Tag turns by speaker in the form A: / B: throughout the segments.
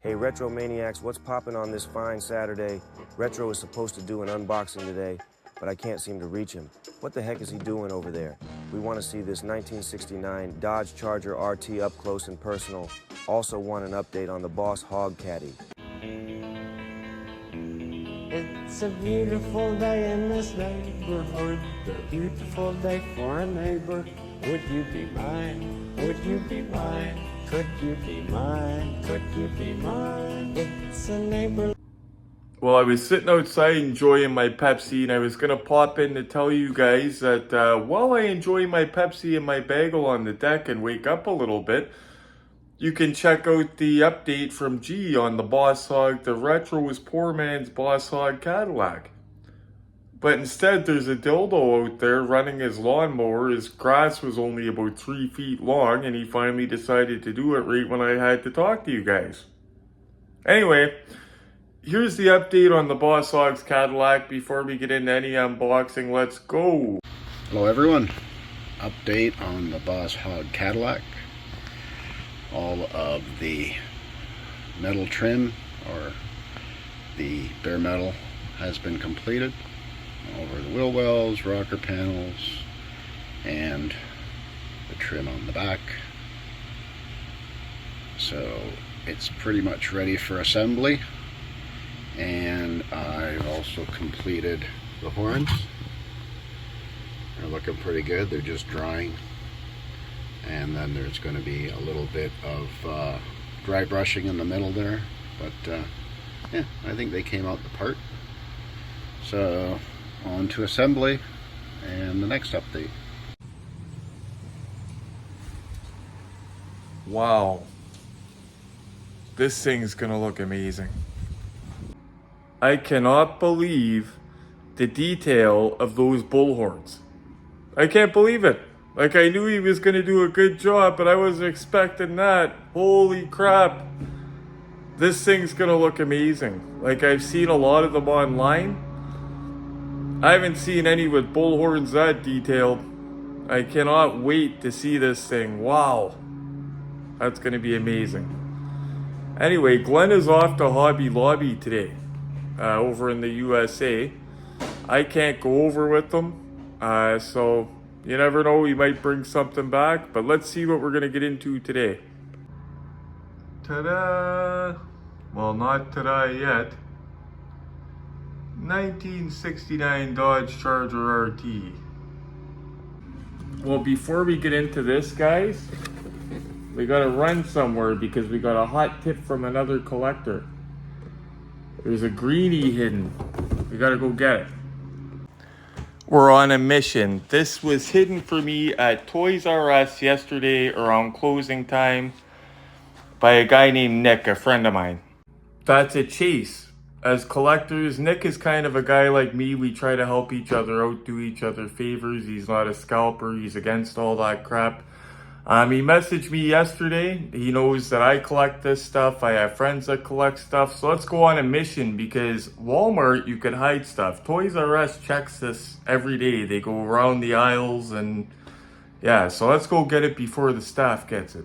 A: Hey, Retro Maniacs, what's poppin' on this fine Saturday? Retro is supposed to do an unboxing today, but I can't seem to reach him. What the heck is he doing over there? We want to see this 1969 Dodge Charger RT up close and personal. Also want an update on the Boss Hogg Caddy.
B: It's a beautiful day in this neighborhood, a beautiful day for a neighbor. Would you be mine? Would you be mine? Could you be mine? Could you be mine? It's a neighbor.
C: Well, I was sitting outside enjoying my Pepsi, and I was going to pop in to tell you guys that while I enjoy my Pepsi and my bagel on the deck and wake up a little bit, you can check out the update from G on the Boss Hogg. The Retro is poor man's Boss Hogg Cadillac. But instead, there's a dildo out there running his lawnmower. His grass was only about 3 feet long, and he finally decided to do it right when I had to talk to you guys. Anyway, here's the update on the Boss Hogg's Cadillac. Before we get into any unboxing, let's go.
D: Hello everyone, update on the Boss Hogg Cadillac. All of the metal trim, or the bare metal, has been completed over the wheel wells, rocker panels, and the trim on the back. So it's pretty much ready for assembly. And I've also completed the horns. They're looking pretty good. They're just drying. And then there's going to be a little bit of dry brushing in the middle there. But yeah, I think they came out the part. So on to assembly and the next update.
C: Wow. This thing's going to look amazing. I cannot believe the detail of those bullhorns. I can't believe it. Like, I knew he was going to do a good job, but I wasn't expecting that. Holy crap. This thing's going to look amazing. Like, I've seen a lot of them online. I haven't seen any with bullhorns that detailed. I cannot wait to see this thing. Wow. That's going to be amazing. Anyway, Glenn is off to Hobby Lobby today. Over in the USA. I can't go over with them, so you never know, he might bring something back, but let's see what we're going to get into today. Ta-da! Well, not ta-da yet. 1969 Dodge Charger RT. Well, before we get into this, guys, we got to run somewhere because we got a hot tip from another collector. There's a greenie hidden. We gotta go get it. We're on a mission. This was hidden for me at Toys R Us yesterday around closing time by a guy named Nick, a friend of mine. That's a chase. As collectors, Nick is kind of a guy like me. We try to help each other out, do each other favors. He's not a scalper. He's against all that crap. He messaged me yesterday. He knows that I collect this stuff. I have friends that collect stuff. So let's go on a mission because Walmart, you can hide stuff. Toys R Us checks this every day. They go around the aisles and yeah, so let's go get it before the staff gets it.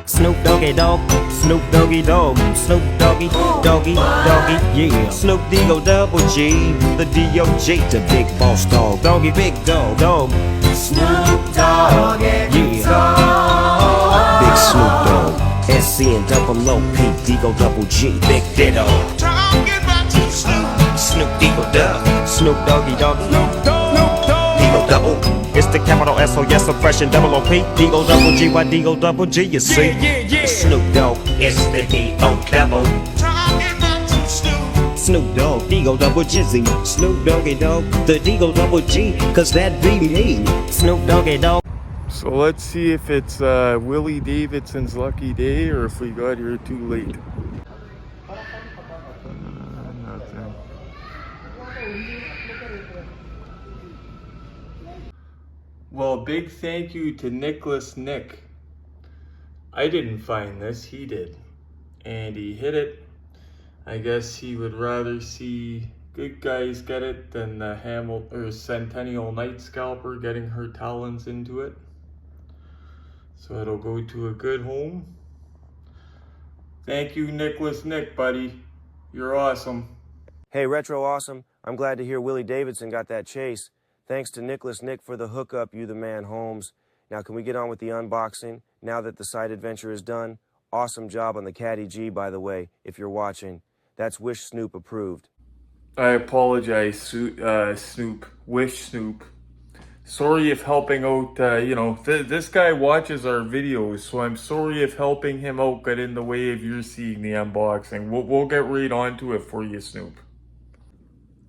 B: Snoop Doggy Dog, Snoop Doggy Dog, Snoop Doggy, Doggy, Doggy, yeah. Snoop D-O double G, the D-O-G, the big boss dog, doggy, big dog, dog. Snoop Dogg, yeah. Big Snoop Dogg, S-C-N double O-P, D-O double G, big ditto. Talking about you, Snoop. Snoop D-O Dog, Snoop Doggy Dog, Snoop Dogg, D-O double. It's the capital S-O-S, oppression, double O-P, D-O double G, Y D-O double G, you see? Yeah. Snoop Dogg, it's the D-O double. Talking about you, Snoop. Snoop Dogg, D-O double Jizzy. Snoop Doggy Dogg, the D-O double G, cause that be me. Snoop Doggy Dogg.
C: So let's see if it's Willy Davidson's lucky day or if we got here too late. Nothing. Well, big thank you to Nickolas Nick. I didn't find this, he did. And he hit it. I guess he would rather see good guys get it than the Centennial Night Scalper getting her talons into it. So it'll go to a good home. Thank you, Nickolas Nick, buddy. You're awesome.
A: Hey, Retro Awesome. I'm glad to hear Willy Davidson got that chase. Thanks to Nickolas Nick for the hookup, you the man, Holmes. Now, can we get on with the unboxing now that the side adventure is done? Awesome job on the Caddy G, by the way, if you're watching. That's Wish Snoop approved.
C: I apologize, Snoop. Wish Snoop. Sorry if helping out, this guy watches our videos, so I'm sorry if helping him out got in the way of your seeing the unboxing. We'll get right onto it for you, Snoop.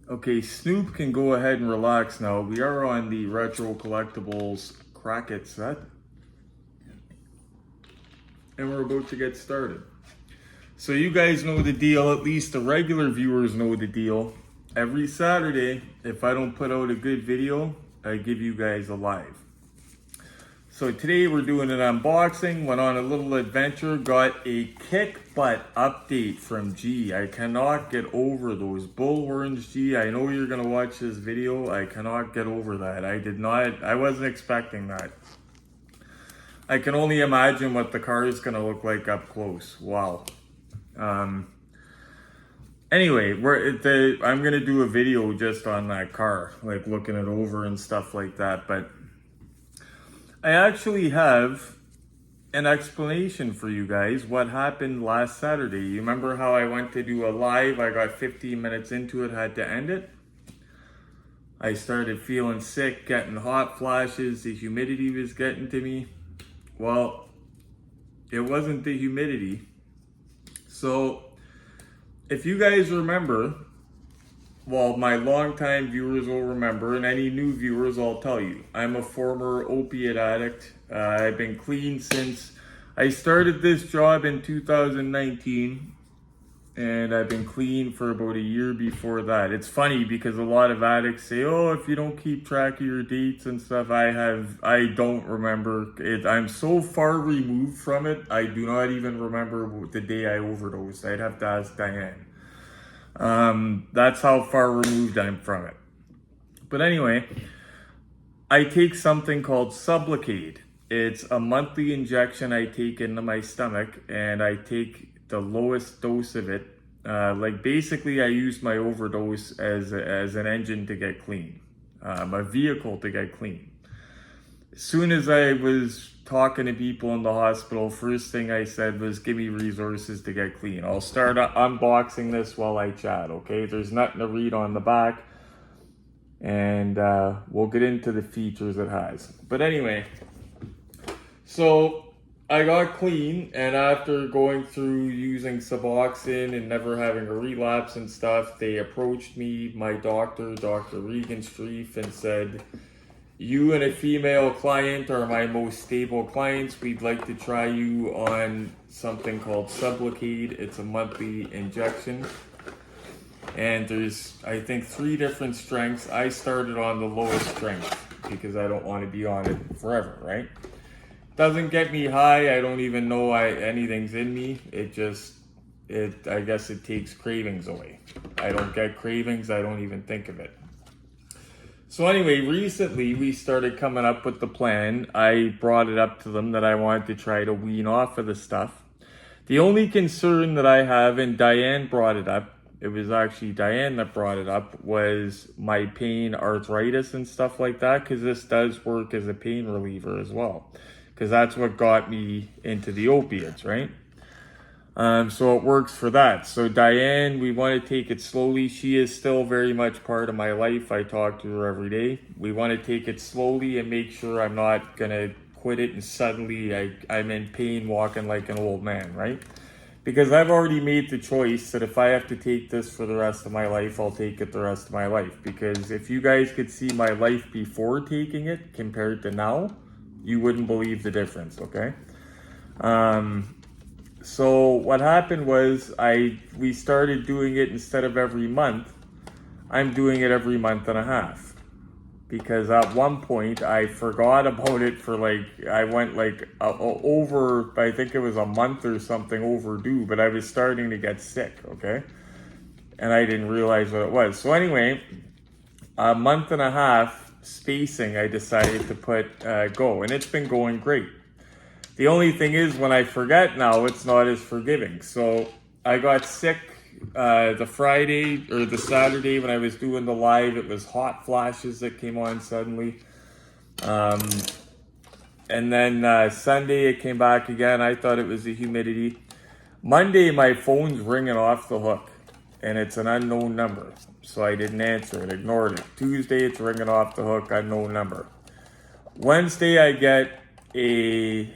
C: Okay, Snoop can go ahead and relax now. We are on the Retro Collectibles Cracket set. And we're about to get started. So you guys know the deal, at least the regular viewers know the deal. Every Saturday, if I don't put out a good video, I give you guys a live. So today we're doing an unboxing, went on a little adventure, got a kick butt update from G. I cannot get over those bullhorns, G. I know you're gonna watch this video. I cannot get over that. I wasn't expecting that. I can only imagine what the car is gonna look like up close. Wow. Anyway, I'm gonna do a video just on that car, like looking it over and stuff like that, but I actually have an explanation for you guys what happened last Saturday. You remember how I went to do a live, I got 15 minutes into it, had to end it? I started feeling sick, getting hot flashes, the humidity was getting to me. Well, it wasn't the humidity. So, if you guys remember, well, my longtime viewers will remember, and any new viewers, I'll tell you, I'm a former opiate addict. I've been clean since I started this job in 2019, and I've been clean for about a year before that. It's funny because a lot of addicts say, oh, if you don't keep track of your dates and stuff, I don't remember it. I'm so far removed from it, I do not even remember the day I overdosed. I'd have to ask Diane. That's how far removed I'm from it. But anyway, I take something called Sublocade. It's a monthly injection I take into my stomach, and I take the lowest dose of it. Like basically I use my overdose as an engine to get clean, a vehicle to get clean. As soon as I was talking to people in the hospital, first thing I said was, give me resources to get clean. I'll start unboxing this while I chat, okay? There's nothing to read on the back, and we'll get into the features it has. But anyway, so I got clean, and after going through using Suboxone and never having a relapse and stuff, they approached me, my doctor, Dr. Regan Streif, and said, you and a female client are my most stable clients. We'd like to try you on something called Sublocade. It's a monthly injection. And there's, I think, 3 different strengths. I started on the lowest strength because I don't want to be on it forever, right? Doesn't get me high. I don't even know anything's in me. I guess it takes cravings away. I don't get cravings. I don't even think of it. So anyway, recently we started coming up with the plan. I brought it up to them that I wanted to try to wean off of the stuff. The only concern that I have, and Diane brought it up, it was actually Diane that brought it up, was my pain, arthritis and stuff like that, because this does work as a pain reliever as well. Because that's what got me into the opiates, right? So it works for that. So Diane, we want to take it slowly. She is still very much part of my life. I talk to her every day. We want to take it slowly and make sure I'm not going to quit it and suddenly I'm in pain walking like an old man, right? Because I've already made the choice that if I have to take this for the rest of my life, I'll take it the rest of my life. Because if you guys could see my life before taking it compared to now, you wouldn't believe the difference, okay? So what happened was we started doing it instead of every month. I'm doing it every month and a half. Because at one point I forgot about it for I went over, I think it was a month or something overdue, but I was starting to get sick, okay? And I didn't realize what it was. So anyway, a month and a half spacing I decided to put go, and it's been going great. The only thing is, when I forget now, it's not as forgiving. So I got sick the Friday or the Saturday when I was doing the live. It was hot flashes that came on suddenly. And then Sunday it came back again. I thought it was the humidity. Monday my phone's ringing off the hook and it's an unknown number. So I didn't answer it, ignored it. Tuesday it's ringing off the hook, unknown number. Wednesday I get a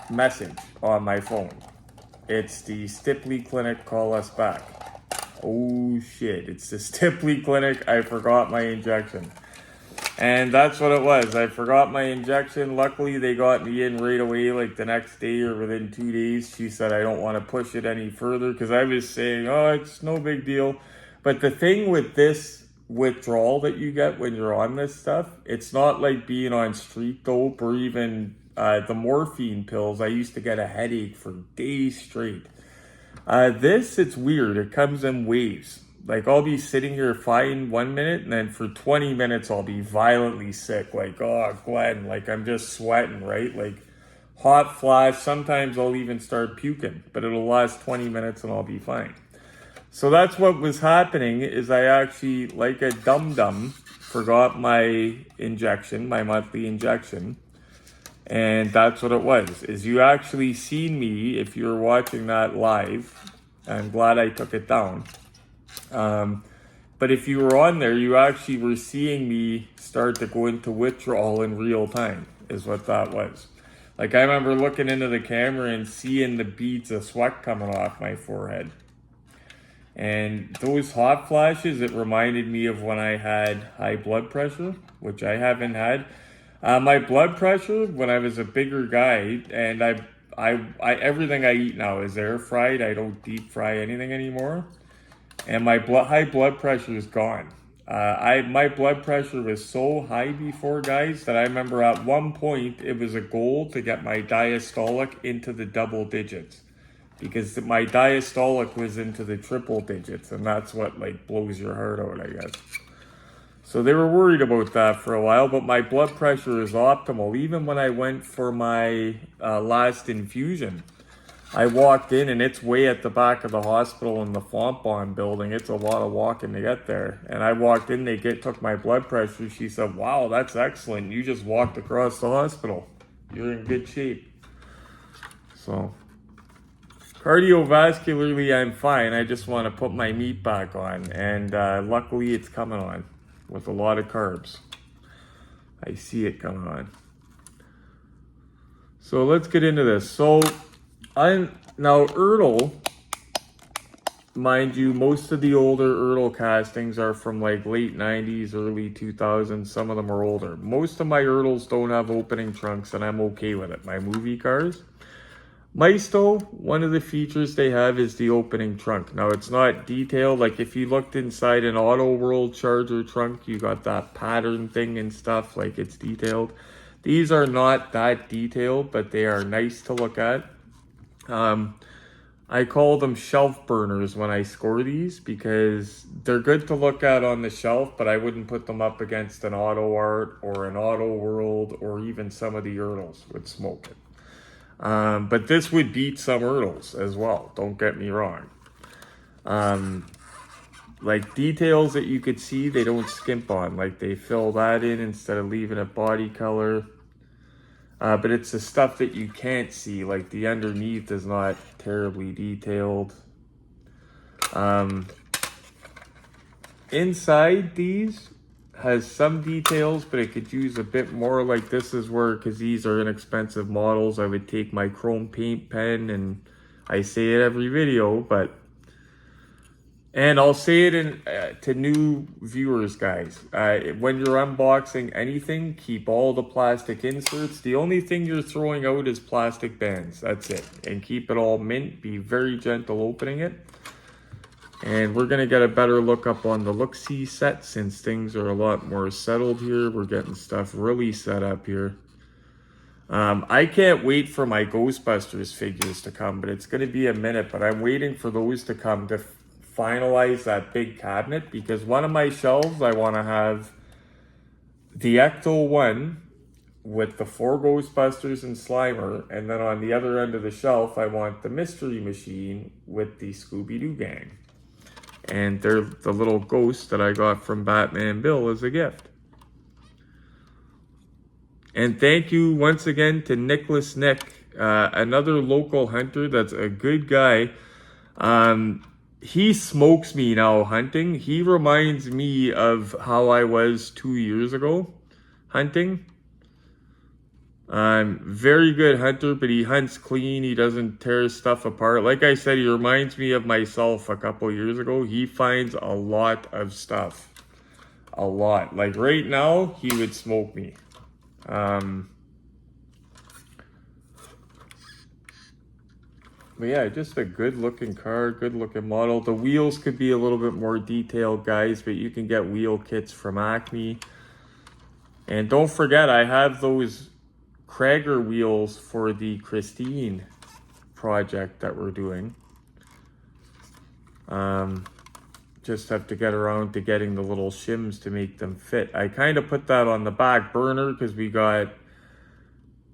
C: message on my phone. It's the Stipley Clinic, call us back. Oh shit, it's the Stipley Clinic, I forgot my injection. And that's what it was. I forgot my injection. Luckily, they got me in right away, like the next day or within 2 days. She said I don't want to push it any further because I was saying, oh, it's no big deal. But the thing with this withdrawal that you get when you're on this stuff, it's not like being on street dope or even the morphine pills. I used to get a headache for days straight. This, it's weird. It comes in waves. Like, I'll be sitting here fine 1 minute, and then for 20 minutes, I'll be violently sick. Like, oh, Glenn, like, I'm just sweating, right? Like, hot flash. Sometimes I'll even start puking, but it'll last 20 minutes, and I'll be fine. So that's what was happening, is I actually, like a dum-dum, forgot my injection, my monthly injection. And that's what it was, is you actually seen me, if you're watching that live. I'm glad I took it down. But if you were on there, you actually were seeing me start to go into withdrawal in real time, is what that was. Like, I remember looking into the camera and seeing the beads of sweat coming off my forehead. And those hot flashes, it reminded me of when I had high blood pressure, which I haven't had. My blood pressure, when I was a bigger guy, and I everything I eat now is air fried. I don't deep fry anything anymore. And my high blood pressure is gone. My blood pressure was so high before, guys, that I remember at one point it was a goal to get my diastolic into the double digits, because my diastolic was into the triple digits, and that's what like blows your heart out, I guess. So they were worried about that for a while, but my blood pressure is optimal. Even when I went for my last infusion, I walked in and it's way at the back of the hospital in the Fontbonne building. It's a lot of walking to get there. And I walked in, took my blood pressure. She said, wow, that's excellent. You just walked across the hospital. You're in good shape. So, cardiovascularly, I'm fine. I just want to put my meat back on. And luckily, it's coming on with a lot of carbs. I see it coming on. So let's get into this. So, now Ertl, mind you, most of the older Ertl castings are from like late 90s, early 2000s. Some of them are older. Most of my Ertls don't have opening trunks, and I'm okay with it. My movie cars. Maisto, one of the features they have is the opening trunk. Now, it's not detailed. Like, if you looked inside an Auto World Charger trunk, you got that pattern thing and stuff. Like, it's detailed. These are not that detailed, but they are nice to look at. I call them shelf burners when I score these, because they're good to look at on the shelf, but I wouldn't put them up against an Auto Art or an Auto World or even some of the Ertls would smoke it. But this would beat some Ertls as well, don't get me wrong. Like details that you could see, they don't skimp on. Like they fill that in instead of leaving it body color. But it's the stuff that you can't see, like the underneath is not terribly detailed. Inside these has some details, but it could use a bit more. Like this is where, because these are inexpensive models, I would take my chrome paint pen, and I say it every video, and I'll say it to new viewers, guys. When you're unboxing anything, keep all the plastic inserts. The only thing you're throwing out is plastic bands. That's it. And keep it all mint. Be very gentle opening it. And we're going to get a better look up on the look-see set, since things are a lot more settled here. We're getting stuff really set up here. I can't wait for my Ghostbusters figures to come, but it's going to be a minute. But I'm waiting for those to come to finalize that big cabinet, because one of my shelves I want to have the Ecto 1 with the 4 Ghostbusters and Slimer, and then on the other end of the shelf, I want the Mystery Machine with the Scooby-Doo gang. And they're the little ghosts that I got from Batman Bill as a gift. And thank you once again to Nickolas Nick, another local hunter that's a good guy. He smokes me now hunting. He reminds me of how I was 2 years ago hunting. Very good hunter, but he hunts clean. He doesn't tear stuff apart. Like I said, he reminds me of myself a couple years ago. He finds a lot of stuff. A lot. Like right now, he would smoke me. But yeah, just a good looking car, good looking model. The wheels could be a little bit more detailed, guys, but you can get wheel kits from Acme. And don't forget, I have those Krager wheels for the Christine project that we're doing. Just have to get around to getting the little shims to make them fit. I kind of put that on the back burner because we got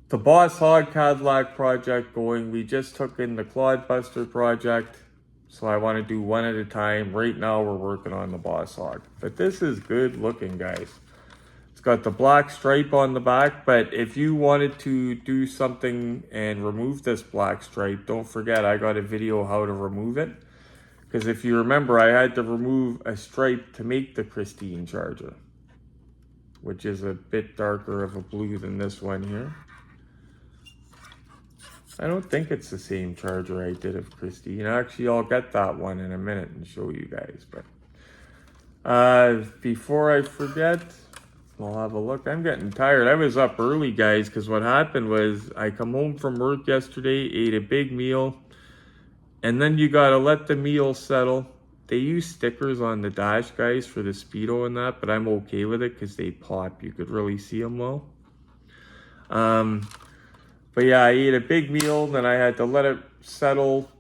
C: the Boss Hogg Caddy Project going. We just took in the Clodbuster project, so I want to do one at a time. Right now we're working on the Boss Hogg, but this is good looking, guys. It's got the black stripe on the back, but if you wanted to do something and remove this black stripe, don't forget I got a video how to remove it. Because if you remember, I had to remove a stripe to make the Christine Charger, which is a bit darker of a blue than this one here. I don't think it's the same Charger I did of Christine. Actually, I'll get that one in a minute and show you guys. But before I forget, I'll have a look. I'm getting tired. I was up early, guys, because what happened was I come home from work yesterday, ate a big meal, and then you gotta let the meal settle. They use stickers on the dash, guys, for the Speedo and that, but I'm okay with it because they pop. You could really see them well. But yeah, I ate a big meal, then I had to let it settle.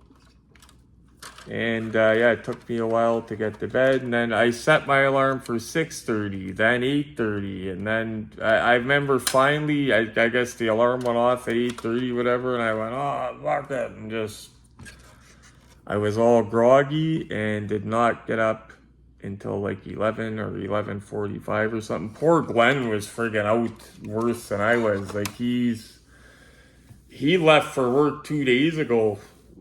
C: And yeah, it took me a while to get to bed. And then I set my alarm for 6:30, then 8:30. And then I remember finally, I guess the alarm went off at 8:30, whatever. And I went, oh, fuck it. And just, I was all groggy and did not get up until like 11 or 11:45 or something. Poor Glenn was friggin' out worse than I was. Like he left for work 2 days ago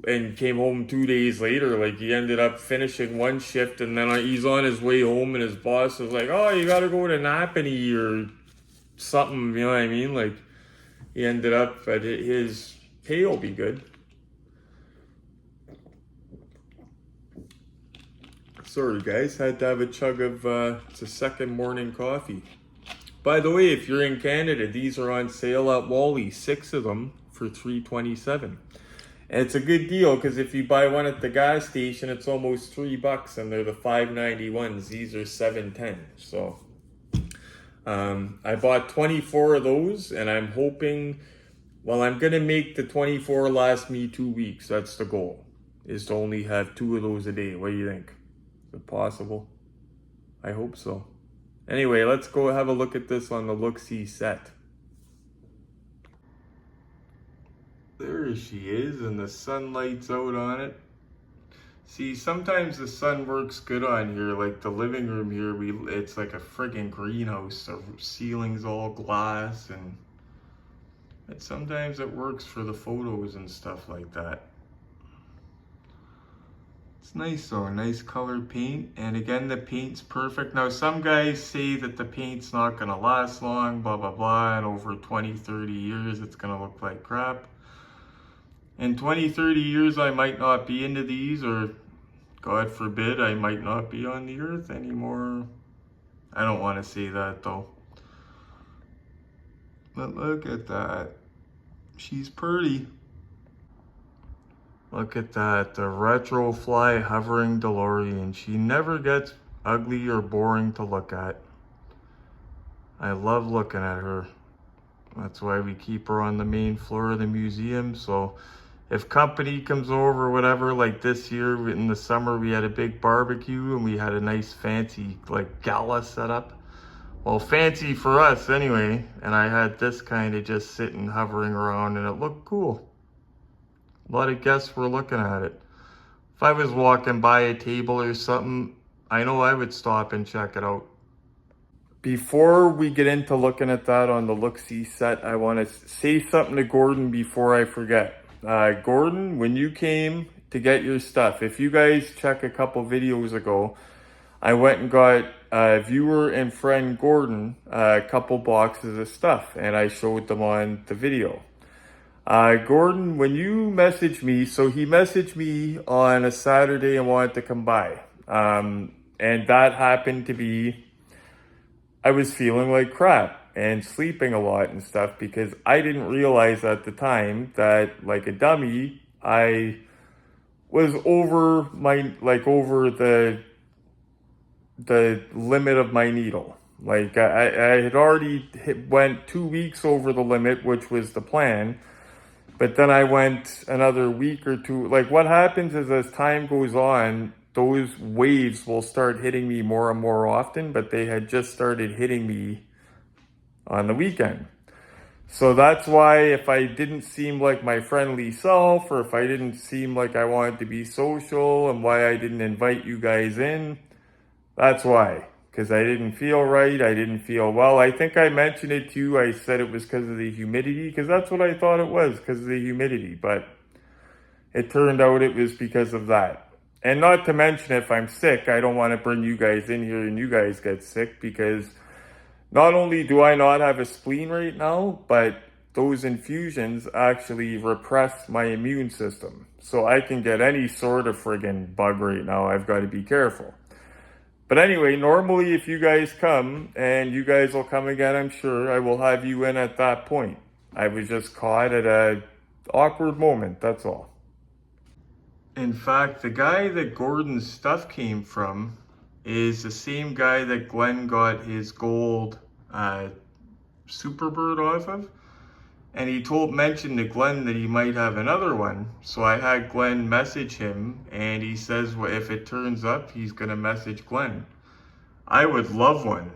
C: and came home 2 days later. Like he ended up finishing one shift and then he's on his way home and his boss was like, oh, you gotta go to Napanee or something, you know what I mean? Like he ended up, but his pay will be good. Sorry guys, had to have a chug of, it's a second morning coffee. By the way, if you're in Canada, these are on sale at Wally, 6 of them for $3.27. And it's a good deal because if you buy one at the gas station, it's almost $3 and they're the $5.91s. These are $7.10. So I bought 24 of those and I'm hoping, well, I'm going to make the 24 last me 2 weeks. That's the goal, is to only have 2 of those a day. What do you think? Is it possible? I hope so. Anyway, let's go have a look at this on the look-see set. There she is, and the sunlight's out on it. See, sometimes the sun works good on here, like the living room here, it's like a friggin' greenhouse. The ceiling's all glass, and sometimes it works for the photos and stuff like that. It's nice though, nice color paint, and again, the paint's perfect. Now, some guys say that the paint's not gonna last long, blah, blah, blah, and over 20, 30 years, it's gonna look like crap. In 20, 30 years, I might not be into these, or God forbid, I might not be on the earth anymore. I don't want to say that though. But look at that. She's pretty. Look at that, the retro fly hovering DeLorean. She never gets ugly or boring to look at. I love looking at her. That's why we keep her on the main floor of the museum. So if company comes over or whatever, like this year in the summer, we had a big barbecue and we had a nice fancy like gala set up. Well, fancy for us anyway. And I had this kind of just sitting, hovering around, and it looked cool. A lot of guests were looking at it. If I was walking by a table or something, I know I would stop and check it out. Before we get into looking at that on the look-see set, I want to say something to Gordon before I forget. Gordon, when you came to get your stuff, if you guys check a couple videos ago, I went and got viewer and friend Gordon a couple boxes of stuff, and I showed them on the video. Gordon, when you messaged me, so he messaged me on a Saturday and wanted to come by. And that happened to be, I was feeling like crap and sleeping a lot and stuff because I didn't realize at the time that, like a dummy, I was over the limit of my needle. Like I had already went 2 weeks over the limit, which was the plan. But then I went another week or two. Like what happens is as time goes on, those waves will start hitting me more and more often, but they had just started hitting me on the weekend. So that's why if I didn't seem like my friendly self, or if I didn't seem like I wanted to be social, and why I didn't invite you guys in, that's why. Because I didn't feel right, I didn't feel well. I think I mentioned it to you, I said it was because of the humidity, because that's what I thought it was, because of the humidity, but it turned out it was because of that. And not to mention, if I'm sick, I don't want to bring you guys in here and you guys get sick, because not only do I not have a spleen right now, but those infusions actually repress my immune system. So I can get any sort of friggin' bug right now. I've got to be careful. But anyway, normally if you guys come, and you guys will come again, I'm sure, I will have you in at that point. I was just caught at an awkward moment, that's all. In fact, the guy that Gordon's stuff came from is the same guy that Glenn got his gold Superbird off of. And he mentioned to Glenn that he might have another one. So I had Glenn message him, and he says, well, if it turns up, he's going to message Glenn. I would love one.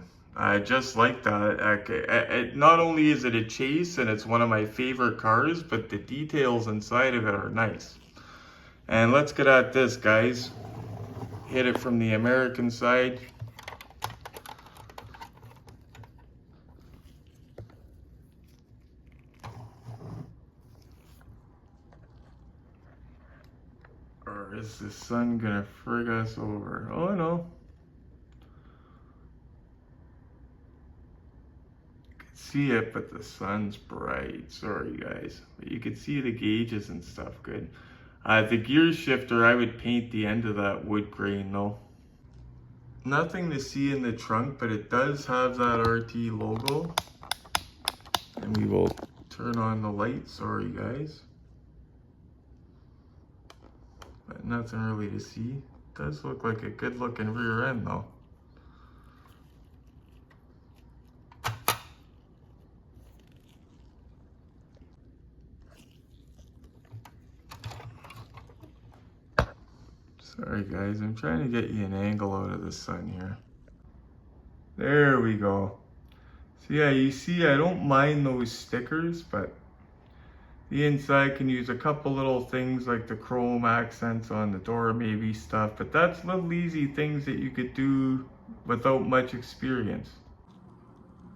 C: Just like that. Not only is it a chase, and it's one of my favorite cars, but the details inside of it are nice. And let's get at this, guys. Hit it from the American side. Or is the sun gonna frig us over? Oh no. You can see it, but the sun's bright. Sorry guys. But you can see the gauges and stuff good. The gear shifter, I would paint the end of that wood grain though. Nothing to see in the trunk, but it does have that RT logo. And we will turn on the light, sorry guys. But nothing really to see. It does look like a good looking rear end though. Sorry guys, I'm trying to get you an angle out of the sun here. There we go. So yeah, you see I don't mind those stickers, but the inside can use a couple little things like the chrome accents on the door, maybe stuff, but that's little easy things that you could do without much experience.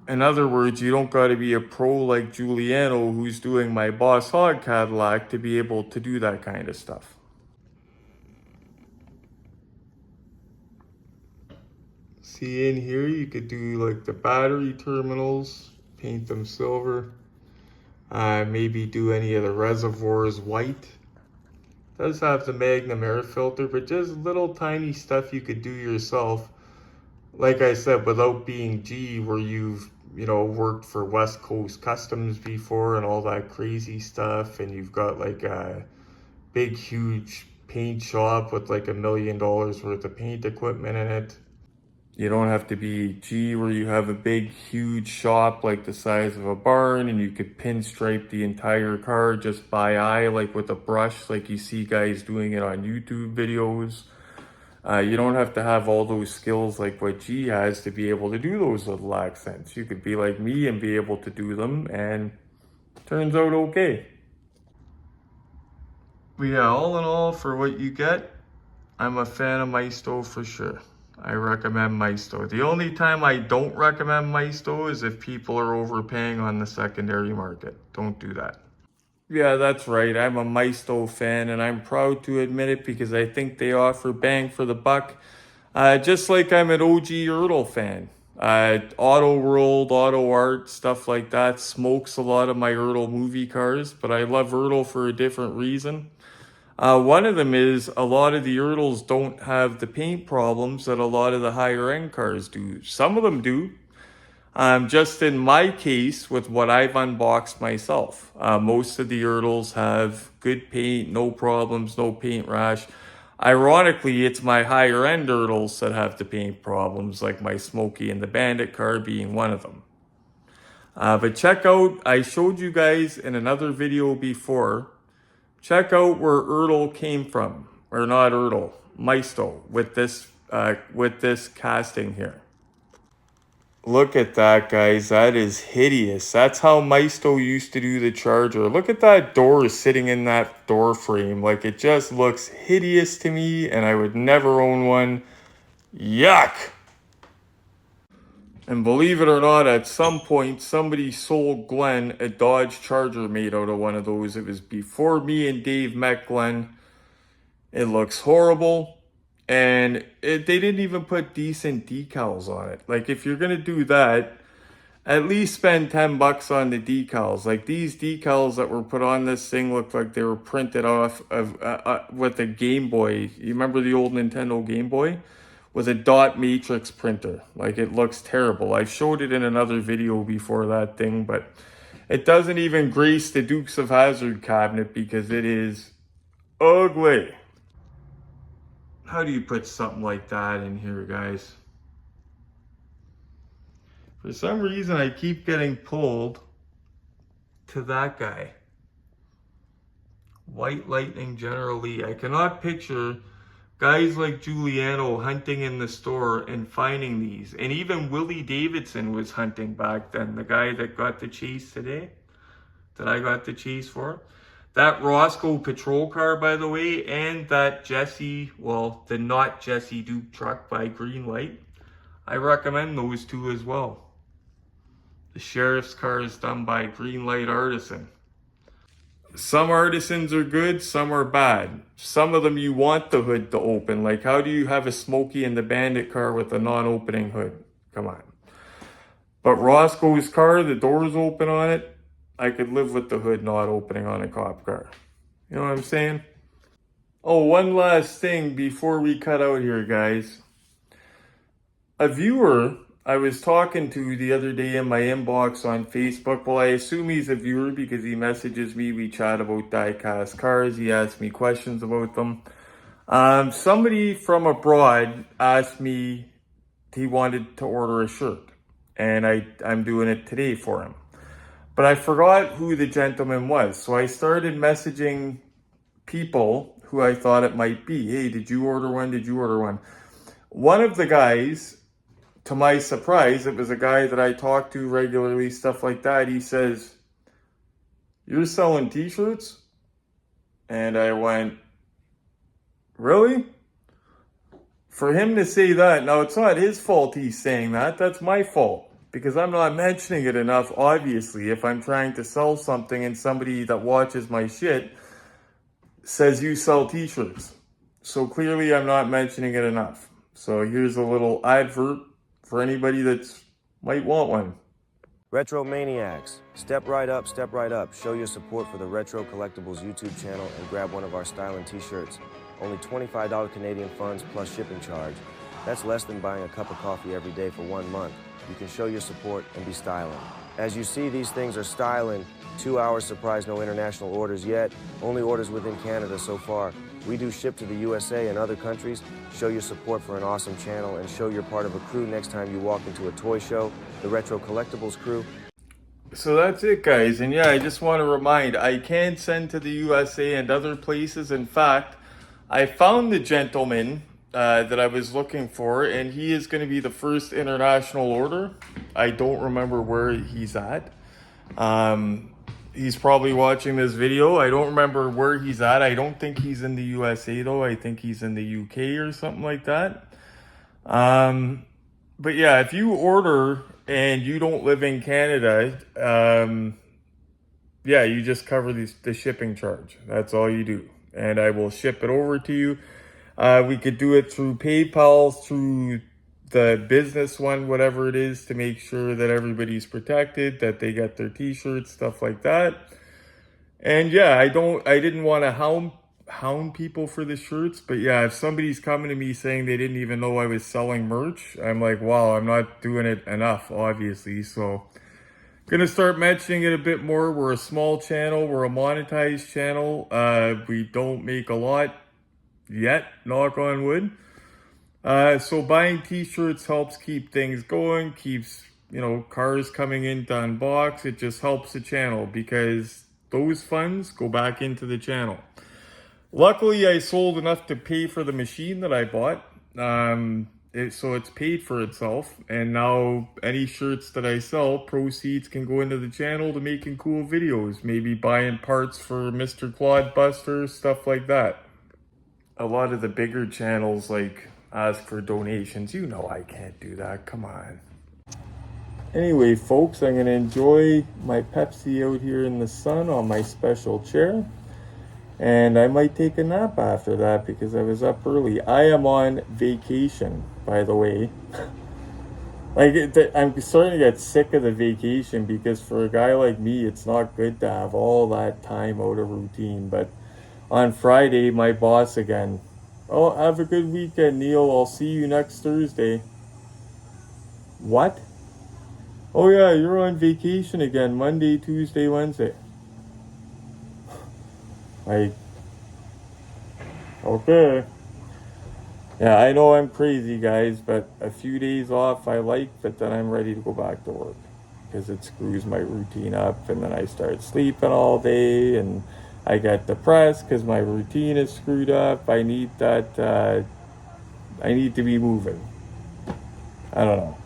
C: In other words, you don't got to be a pro like Giuliano, who's doing my Boss Hogg Cadillac, to be able to do that kind of stuff. See in here, you could do like the battery terminals, paint them silver. Maybe do any of the reservoirs white. Does have the Magnum air filter, but just little tiny stuff you could do yourself. Like I said, without being G, where you've, worked for West Coast Customs before and all that crazy stuff, and you've got like a big, huge paint shop with like $1 million worth of paint equipment in it. You don't have to be G, where you have a big, huge shop like the size of a barn and you could pinstripe the entire car just by eye, like with a brush, like you see guys doing it on YouTube videos. You don't have to have all those skills like what G has to be able to do those little accents. You could be like me and be able to do them, and turns out okay. But yeah, all in all, for what you get, I'm a fan of Maisto for sure. I recommend Maisto. The only time I don't recommend Maisto is if people are overpaying on the secondary market. Don't do that. Yeah, that's right. I'm a Maisto fan, and I'm proud to admit it because I think they offer bang for the buck. Just like I'm an OG Ertl fan. Auto World, Auto Art, stuff like that smokes a lot of my Ertl movie cars, but I love Ertl for a different reason. One of them is a lot of the Ertls don't have the paint problems that a lot of the higher end cars do. Some of them do. Just in my case, with what I've unboxed myself, most of the Ertls have good paint, no problems, no paint rash. Ironically, it's my higher end Ertls that have the paint problems, like my Smokey and the Bandit car being one of them. But check out, I showed you guys in another video before, check out where Ertl came from, or not Ertl, Maisto, with this casting here. Look at that, guys. That is hideous. That's how Maisto used to do the Charger. Look at that door sitting in that door frame. Like, it just looks hideous to me, and I would never own one. Yuck! And believe it or not, at some point, somebody sold Glenn a Dodge Charger made out of one of those. It was before me and Dave met Glenn. It looks horrible. And they didn't even put decent decals on it. Like, if you're going to do that, at least spend $10 on the decals. Like, these decals that were put on this thing look like they were printed off of with a Game Boy. You remember the old Nintendo Game Boy? With a dot matrix printer. Like, it looks terrible. I showed it in another video before that thing, but it doesn't even grace the Dukes of Hazzard cabinet because it is ugly. How do you put something like that in here, guys? For some reason, I keep getting pulled to that guy. White Lightning General Lee. I cannot picture guys like Giuliano hunting in the store and finding these. And even Willy Davidson was hunting back then. The guy that got the chase today. That I got the chase for. That Roscoe patrol car, by the way. And that Jesse, well, the not Jesse Duke truck by Greenlight. I recommend those two as well. The sheriff's car is done by Greenlight Artisan. Some artisans are good, some are bad. Some of them you want the hood to open. Like, how do you have a Smokey and the Bandit car with a non-opening hood? Come on. But Roscoe's car, the doors open on it. I could live with the hood not opening on a cop car. You know what I'm saying? Oh, one last thing before we cut out here, guys. A viewer I was talking to the other day in my inbox on Facebook. Well, I assume he's a viewer because he messages me. We chat about diecast cars. He asks me questions about them. Somebody from abroad asked me he wanted to order a shirt. And I'm doing it today for him. But I forgot who the gentleman was. So I started messaging people who I thought it might be. Hey, did you order one? Did you order one? One of the guys, to my surprise, it was a guy that I talk to regularly, stuff like that. He says, "You're selling t-shirts?" And I went, "Really?" For him to say that, now it's not his fault he's saying that, that's my fault. Because I'm not mentioning it enough, obviously. If I'm trying to sell something and somebody that watches my shit says you sell t-shirts. So clearly I'm not mentioning it enough. So here's a little advert for anybody that might want one.
A: Retro Maniacs, step right up, step right up. Show your support for the Retro Collectibles YouTube channel and grab one of our styling t-shirts. Only $25 Canadian funds plus shipping charge. That's less than buying a cup of coffee every day for 1 month. You can show your support and be styling. As you see, these things are styling. 2 hours surprise, no international orders yet. Only orders within Canada so far. We do ship to the USA and other countries. Show your support for an awesome channel and show you're part of a crew next time you walk into a toy show, the Retro Collectibles crew.
C: So that's it, guys. And yeah, I just want to remind, I can send to the USA and other places. In fact, I found the gentleman that I was looking for, and he is going to be the first international order. I don't remember where he's at. He's probably watching this video. I don't remember where he's at. I don't think he's in the USA though. I think he's in the UK or something like that. But yeah, if you order and you don't live in Canada, yeah, you just cover the shipping charge. That's all you do. And I will ship it over to you. We could do it through PayPal, through the business one, whatever it is, to make sure that everybody's protected, that they get their t-shirts, stuff like that. And yeah, I didn't want to hound people for the shirts, but yeah, if somebody's coming to me saying they didn't even know I was selling merch, I'm like, wow, I'm not doing it enough, obviously. So gonna start mentioning it a bit more. We're a small channel, we're a monetized channel. We don't make a lot yet, knock on wood. So buying t-shirts helps keep things going, keeps, you know, cars coming in to unbox. It just helps the channel because those funds go back into the channel. Luckily, I sold enough to pay for the machine that I bought. So it's paid for itself. And now any shirts that I sell, proceeds can go into the channel to making cool videos. Maybe buying parts for Mr. Clodbuster, stuff like that. A lot of the bigger channels like ask for donations. You know I can't do that. Come on. Anyway, folks, I'm going to enjoy my Pepsi out here in the sun on my special chair. And I might take a nap after that because I was up early. I am on vacation, by the way. I'm starting to get sick of the vacation because for a guy like me, it's not good to have all that time out of routine. But on Friday, my boss again, oh, have a good weekend, Neil. I'll see you next Thursday. What? Oh yeah, you're on vacation again, Monday, Tuesday, Wednesday. Like, okay. Yeah, I know I'm crazy, guys, but a few days off I like, but then I'm ready to go back to work because it screws my routine up, and then I start sleeping all day, and I get depressed because my routine is screwed up. I need that, I need to be moving. I don't know.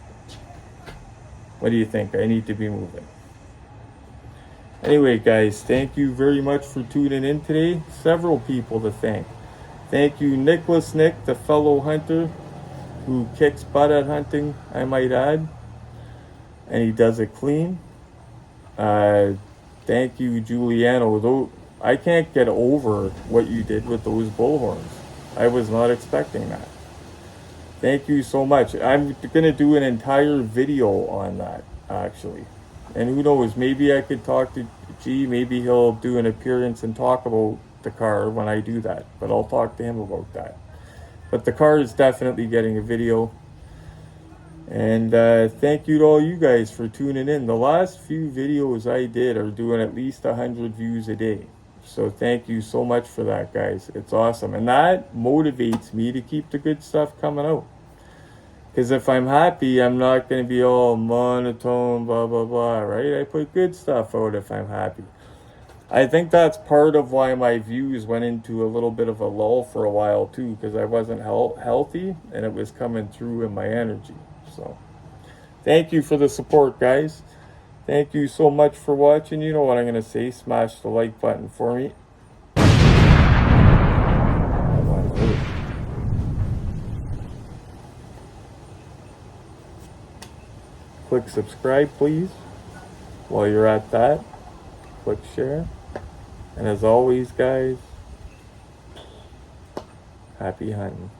C: What do you think? I need to be moving. Anyway, guys, thank you very much for tuning in today. Several people to thank. Thank you, Nickolas Nick, the fellow hunter who kicks butt at hunting, I might add. And he does it clean. Thank you, Giuliano. Though I can't get over what you did with those bullhorns. I was not expecting that. Thank you so much. I'm going to do an entire video on that, actually. And who knows, maybe I could talk to G. Maybe he'll do an appearance and talk about the car when I do that. But I'll talk to him about that. But the car is definitely getting a video. And thank you to all you guys for tuning in. The last few videos I did are doing at least 100 views a day. So thank you so much for that, guys. It's awesome. And that motivates me to keep the good stuff coming out. Because if I'm happy, I'm not going to be all monotone, blah, blah, blah, right? I put good stuff out if I'm happy. I think that's part of why my views went into a little bit of a lull for a while, too. Because I wasn't healthy, and it was coming through in my energy. So, thank you for the support, guys. Thank you so much for watching. You know what I'm going to say. Smash the like button for me. Click subscribe, please. While you're at that, click share. And as always, guys, happy hunting.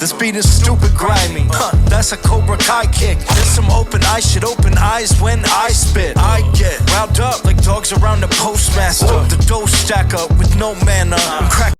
E: This beat is stupid grimy, that's a Cobra Kai kick. There's some open eyes, shit open eyes when I spit. I get riled up like dogs around the postmaster. The dough stack up with no manner. Crack